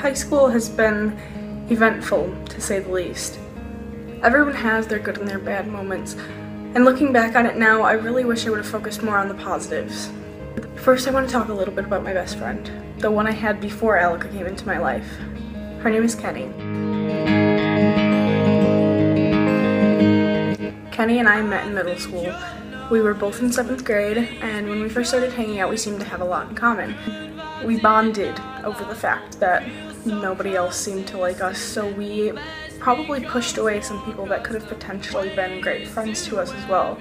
High school has been eventful, to say the least. Everyone has their good and their bad moments, and looking back on it now, I really wish I would have focused more on the positives. First, I want to talk a little bit about my best friend, the one I had before Alika came into my life. Her name is Kenny. Kenny and I met in middle school. We were both in 7th grade, and when we first started hanging out, we seemed to have a lot in common. We bonded over the fact that nobody else seemed to like us, so we probably pushed away some people that could have potentially been great friends to us as well.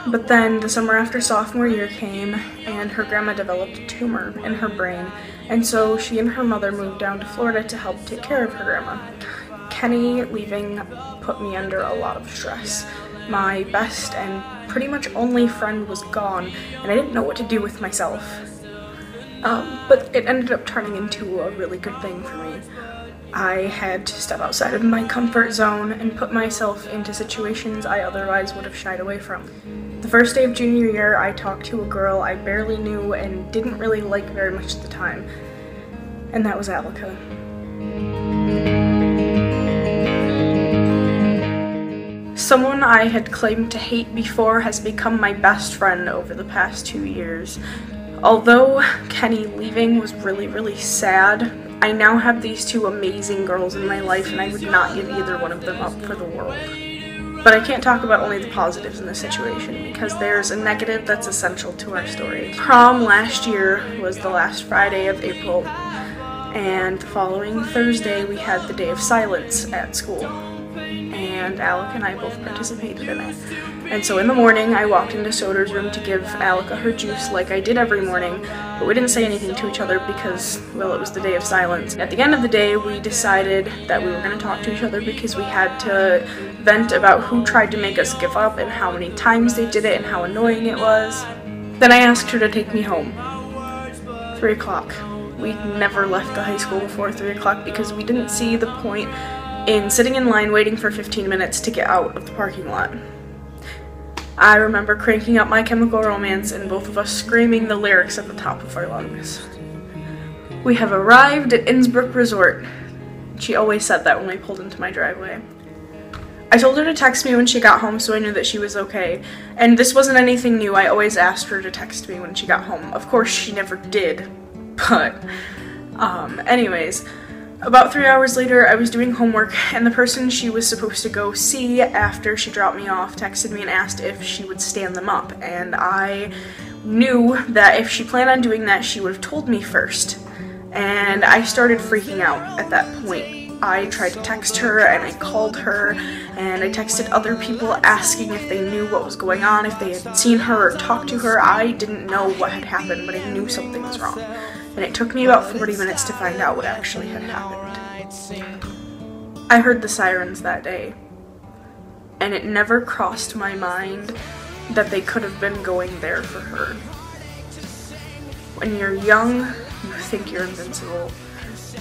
But then the summer after sophomore year came, and her grandma developed a tumor in her brain, and so she and her mother moved down to Florida to help take care of her grandma. Kenny leaving put me under a lot of stress. My best and pretty much only friend was gone, and I didn't know what to do with myself. But it ended up turning into a really good thing for me. I had to step outside of my comfort zone and put myself into situations I otherwise would have shied away from. The first day of junior year, I talked to a girl I barely knew and didn't really like very much at the time, and that was Alika. Someone I had claimed to hate before has become my best friend over the past 2 years. Although Kenny leaving was really sad, I now have these two amazing girls in my life, and I would not give either one of them up for the world. But I can't talk about only the positives in this situation, because there's a negative that's essential to our story. Prom last year was the last Friday of April, and the following Thursday we had the Day of Silence at school. And Alika and I both participated in it. And so in the morning, I walked into Soder's room to give Alika her juice like I did every morning, but we didn't say anything to each other because, well, it was the Day of Silence. At the end of the day, we decided that we were going to talk to each other because we had to vent about who tried to make us give up and how many times they did it and how annoying it was. Then I asked her to take me home. 3 o'clock. We never left the high school before 3 o'clock because we didn't see the point in sitting in line waiting for 15 minutes to get out of the parking lot. I remember cranking up My Chemical Romance and both of us screaming the lyrics at the top of our lungs. We have arrived at Innsbruck Resort. She always said that when we pulled into my driveway. I told her to text me when she got home so I knew that she was okay, and this wasn't anything new. I always asked her to text me when she got home. Of course she never did, but anyways. About 3 hours later, I was doing homework, and the person she was supposed to go see after she dropped me off texted me and asked if she would stand them up, and I knew that if she planned on doing that, she would have told me first, and I started freaking out at that point. I tried to text her, and I called her, and I texted other people asking if they knew what was going on, if they had seen her or talked to her. I didn't know what had happened, but I knew something was wrong. And it took me about 40 minutes to find out what actually had happened. I heard the sirens that day, and it never crossed my mind that they could have been going there for her. When you're young, you think you're invincible,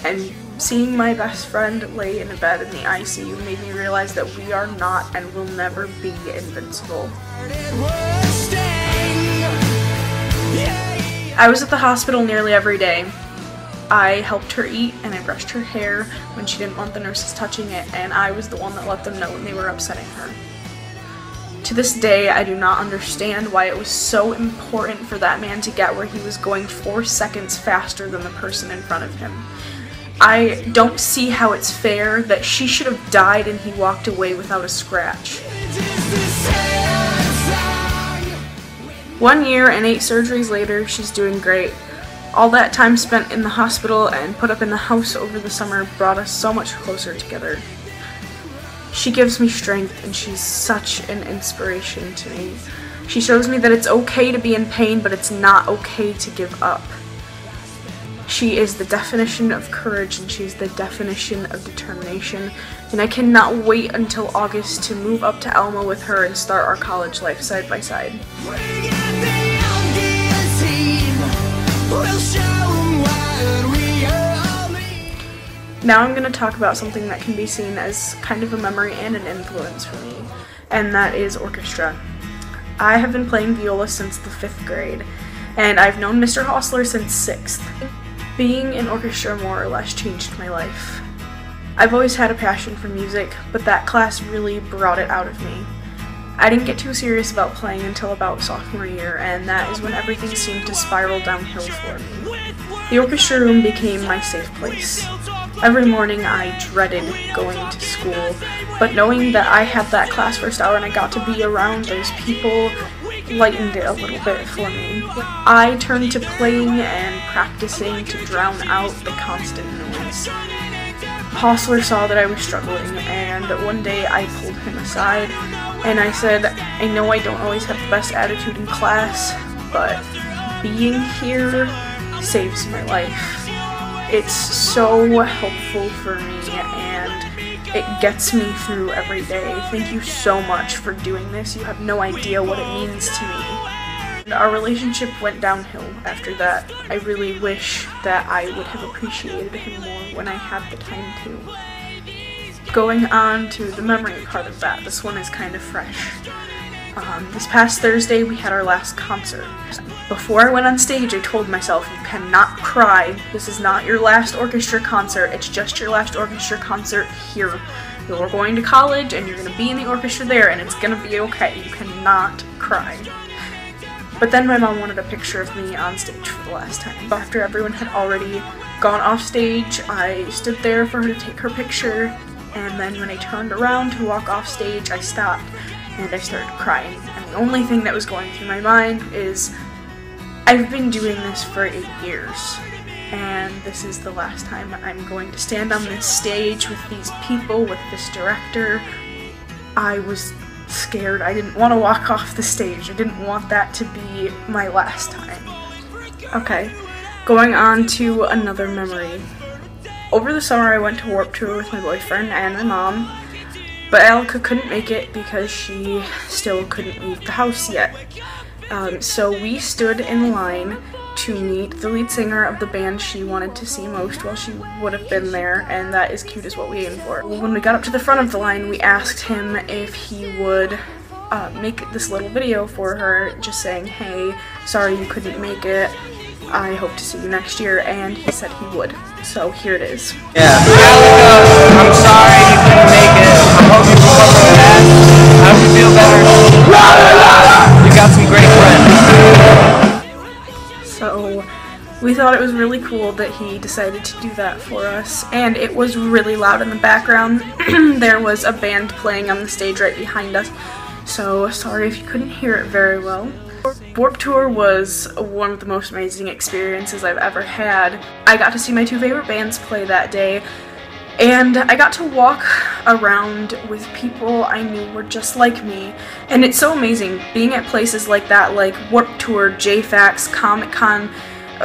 and seeing my best friend lay in a bed in the ICU made me realize that we are not and will never be invincible. I was at the hospital nearly every day. I helped her eat and I brushed her hair when she didn't want the nurses touching it, and I was the one that let them know when they were upsetting her. To this day, I do not understand why it was so important for that man to get where he was going 4 seconds faster than the person in front of him. I don't see how it's fair that she should have died and he walked away without a scratch. 1 year and 8 surgeries later, she's doing great. All that time spent in the hospital and put up in the house over the summer brought us so much closer together. She gives me strength, and she's such an inspiration to me. She shows me that it's okay to be in pain, but it's not okay to give up. She is the definition of courage, and she's the definition of determination, and I cannot wait until August to move up to Alma with her and start our college life side by side. Now I'm going to talk about something that can be seen as kind of a memory and an influence for me, and that is orchestra. I have been playing viola since the 5th grade, and I've known Mr. Hostler since 6th. Being in orchestra more or less changed my life. I've always had a passion for music, but that class really brought it out of me. I didn't get too serious about playing until about sophomore year, and that is when everything seemed to spiral downhill for me. The orchestra room became my safe place. Every morning I dreaded going to school, but knowing that I had that class first hour and I got to be around those people lightened it a little bit for me. I turned to playing and practicing to drown out the constant noise. Hostler saw that I was struggling, and one day I pulled him aside and I said, I know I don't always have the best attitude in class, but being here saves my life. It's so helpful for me and it gets me through every day. Thank you so much for doing this. You have no idea what it means to me. Our relationship went downhill after that. I really wish that I would have appreciated him more when I had the time to. Going on to the memory part of that, this one is kind of fresh. This past Thursday we had our last concert. Before I went on stage I told myself, you cannot cry, this is not your last orchestra concert, it's just your last orchestra concert here. You're going to college and you're going to be in the orchestra there and it's going to be okay, you cannot cry. But then my mom wanted a picture of me on stage for the last time. After everyone had already gone off stage, I stood there for her to take her picture, and then when I turned around to walk off stage, I stopped and I started crying. And the only thing that was going through my mind is, I've been doing this for 8 years, and this is the last time I'm going to stand on this stage with these people, with this director. I was scared. I didn't want to walk off the stage. I didn't want that to be my last time. Okay, going on to another memory. Over the summer I went to Warped Tour with my boyfriend and my mom, but Alika couldn't make it because she still couldn't leave the house yet. So we stood in line to meet the lead singer of the band she wanted to see most while she would have been there, and that is Cute Is What We Aim For. When we got up to the front of the line, we asked him if he would make this little video for her, just saying, hey, sorry you couldn't make it, I hope to see you next year, and he said he would. So here it is. Yeah. Alika, I'm sorry you couldn't make it. I hope you recover fast. I hope you feel better. You got some great friends. So we thought it was really cool that he decided to do that for us, and it was really loud in the background. There was a band playing on the stage right behind us, so sorry if you couldn't hear it very well. Warped Tour was one of the most amazing experiences I've ever had. I got to see my two favorite bands play that day, and I got to walk around with people I knew were just like me. And it's so amazing being at places like that, like Warped Tour, JFAX, Comic-Con,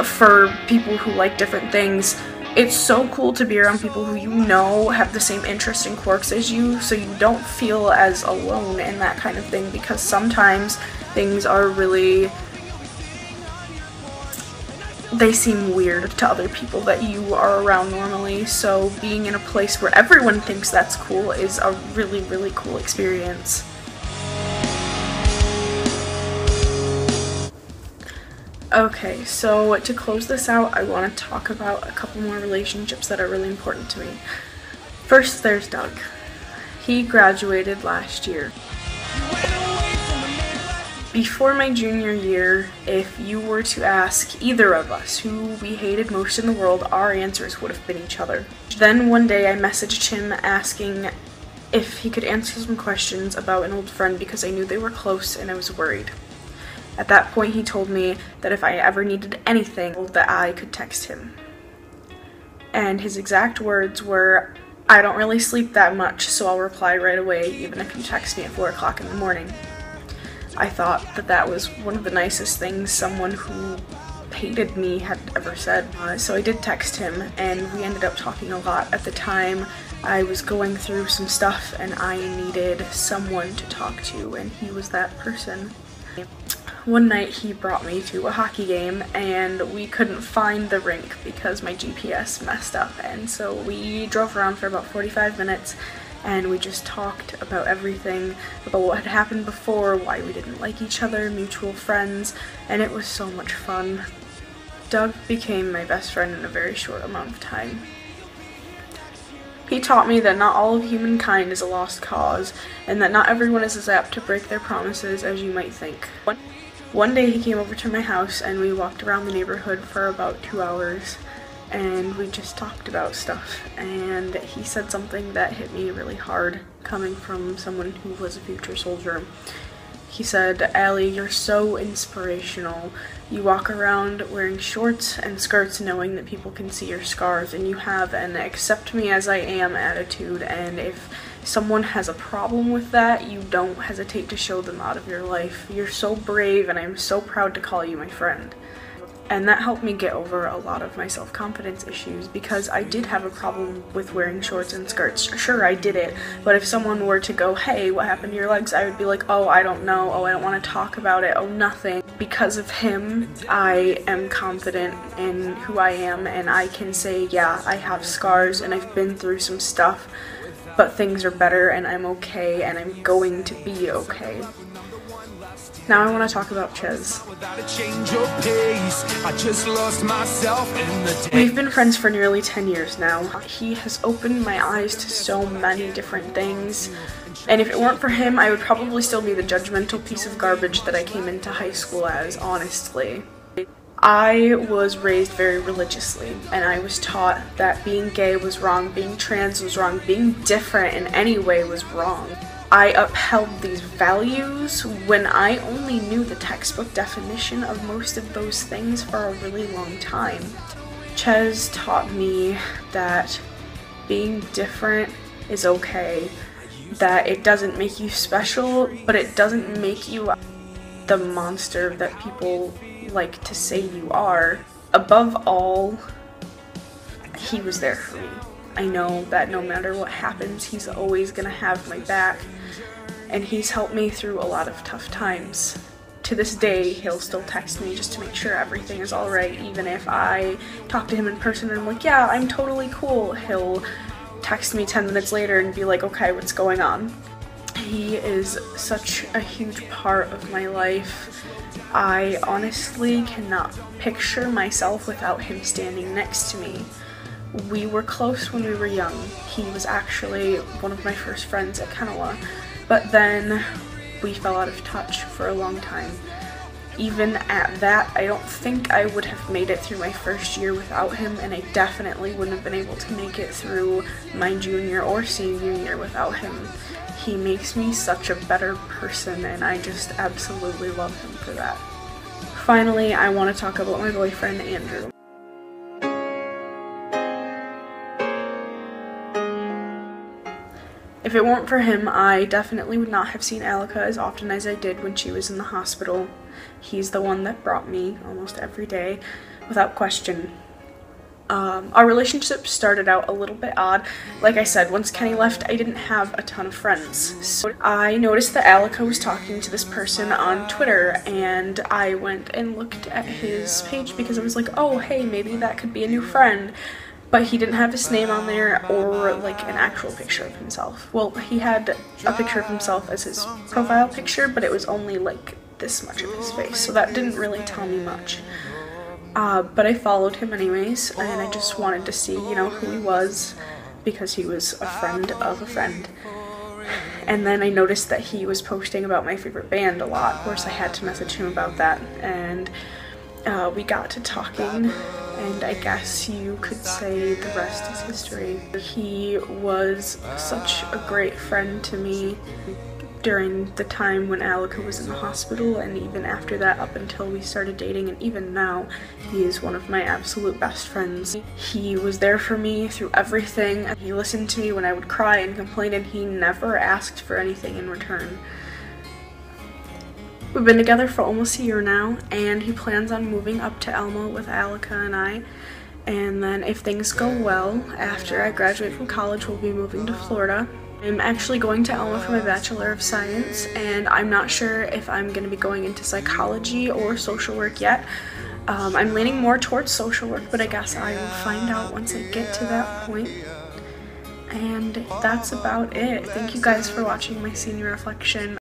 for people who like different things. It's so cool to be around people who you know have the same interests and quirks as you, so you don't feel as alone in that kind of thing, because sometimes things are really, they seem weird to other people that you are around normally, so being in a place where everyone thinks that's cool is a really, really cool experience. Okay, so to close this out, I want to talk about a couple more relationships that are really important to me. First, there's Doug. He graduated last year. Before my junior year, if you were to ask either of us who we hated most in the world, our answers would have been each other. Then one day I messaged him asking if he could answer some questions about an old friend because I knew they were close and I was worried. At that point he told me that if I ever needed anything, that I could text him. And his exact words were, I don't really sleep that much, so I'll reply right away even if you text me at 4 o'clock in the morning. I thought that that was one of the nicest things someone who hated me had ever said. So I did text him, and we ended up talking a lot. At the time, I was going through some stuff and I needed someone to talk to, and he was that person. One night he brought me to a hockey game and we couldn't find the rink because my GPS messed up, and so we drove around for about 45 minutes and we just talked about everything, about what had happened before, why we didn't like each other, mutual friends, and it was so much fun. Doug became my best friend in a very short amount of time. He taught me that not all of humankind is a lost cause, and that not everyone is as apt to break their promises as you might think. One day he came over to my house and we walked around the neighborhood for about 2 hours, and we just talked about stuff, and he said something that hit me really hard, coming from someone who was a future soldier. He said, "Allie, you're so inspirational. You walk around wearing shorts and skirts knowing that people can see your scars, and you have an accept me as I am attitude, and if someone has a problem with that, you don't hesitate to show them out of your life. You're so brave, and I'm so proud to call you my friend." And that helped me get over a lot of my self-confidence issues, because I did have a problem with wearing shorts and skirts. Sure, I did it, but if someone were to go, "Hey, what happened to your legs?" I would be like, "Oh, I don't know. Oh, I don't want to talk about it. Oh, nothing." Because of him, I am confident in who I am, and I can say, yeah, I have scars and I've been through some stuff, but things are better and I'm okay and I'm going to be okay. Now I want to talk about Ches. We've been friends for nearly 10 years now. He has opened my eyes to so many different things, and if it weren't for him, I would probably still be the judgmental piece of garbage that I came into high school as, honestly. I was raised very religiously, and I was taught that being gay was wrong, being trans was wrong, being different in any way was wrong. I upheld these values when I only knew the textbook definition of most of those things for a really long time. Ches taught me that being different is okay, that it doesn't make you special, but it doesn't make you the monster that people like to say you are. Above all, he was there for me. I know that no matter what happens, he's always gonna have my back, and he's helped me through a lot of tough times. To this day, he'll still text me just to make sure everything is alright, even if I talk to him in person and I'm like, yeah, I'm totally cool. He'll text me 10 minutes later and be like, okay, what's going on? He is such a huge part of my life. I honestly cannot picture myself without him standing next to me. We were close when we were young. He was actually one of my first friends at Kenowa, but then we fell out of touch for a long time. Even at that, I don't think I would have made it through my first year without him, and I definitely wouldn't have been able to make it through my junior or senior year without him. He makes me such a better person, and I just absolutely love him for that. Finally, I want to talk about my boyfriend, Andrew. If it weren't for him, I definitely would not have seen Alika as often as I did when she was in the hospital. He's the one that brought me almost every day, without question. Our relationship started out a little bit odd. Like I said, once Kenny left, I didn't have a ton of friends. So I noticed that Alika was talking to this person on Twitter, and I went and looked at his page because I was like, oh, hey, maybe that could be a new friend. But he didn't have his name on there or like an actual picture of himself. Well, he had a picture of himself as his profile picture, but it was only like this much of his face, so that didn't really tell me much. But I followed him anyways, and I just wanted to see, you know, who he was, because he was a friend of a friend. And then I noticed that he was posting about my favorite band a lot. Of course, I had to message him about that, and we got to talking, and I guess you could say the rest is history. He was such a great friend to me during the time when Alika was in the hospital, and even after that, up until we started dating, and even now, he is one of my absolute best friends. He was there for me through everything. He listened to me when I would cry and complain, and he never asked for anything in return. We've been together for almost a year now, and he plans on moving up to Elma with Alika and I. And then if things go well, after I graduate from college, we'll be moving to Florida. I'm actually going to Elma for my Bachelor of Science, and I'm not sure if I'm going to be going into psychology or social work yet. I'm leaning more towards social work, but I guess I will find out once I get to that point. And that's about it. Thank you guys for watching my senior reflection.